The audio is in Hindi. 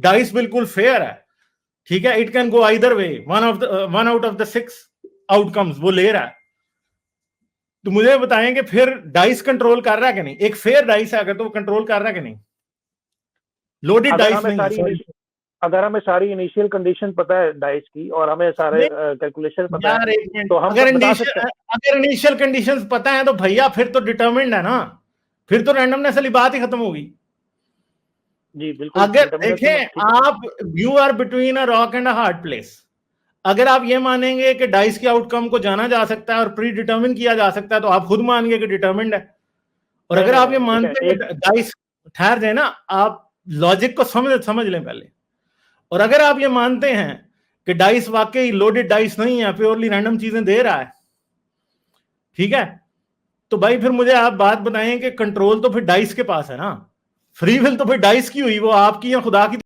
डाइस बिल्कुल फेयर है, ठीक है, it can go either way, one out of the 6 outcomes वो ले रहा है। तो मुझे बताएं कि फिर डाइस कंट्रोल कर रहा है कि नहीं? एक फेयर डाइस है अगर, तो वो कंट्रोल कर रहा है कि नहीं? लोडेड डाइस नहीं है। अगर हमें सारी इनिशियल कंडीशन पता है डाइस की और हमें सारे कैलकुलेशन पता यार है तो हम अगर इनिशियल कंडीशंस पता है तो भैया फिर तो डिटरमिन्ड है ना, फिर तो रैंडमनेस वाली बात ही खत्म होगी। जी बिल्कुल। अगर देखें आप, you are between a rock and a hard place. अगर आप ये मानेंगे कि डाइस के आउटकम को जाना जा सकता है और प्री डिटर्मिन किया जा सकता है तो आप खुद मानेंगे कि डिटर्मिन्ड है। और अगर आप ये मानते हैं कि डाइस, ठहर जाए ना, आप लॉजिक को समझ लें पहले। और अगर आप ये मानते हैं कि डाइस वाकई लोडेड डाइस नहीं है, प्योरली रैंडम चीजें दे रहा है, ठीक है, तो भाई फिर मुझे आप बात बताएं कि कंट्रोल तो फिर डाइस के पास है ना, फ्री विल तो फिर डाइस की हुई, वो आपकी या खुदा की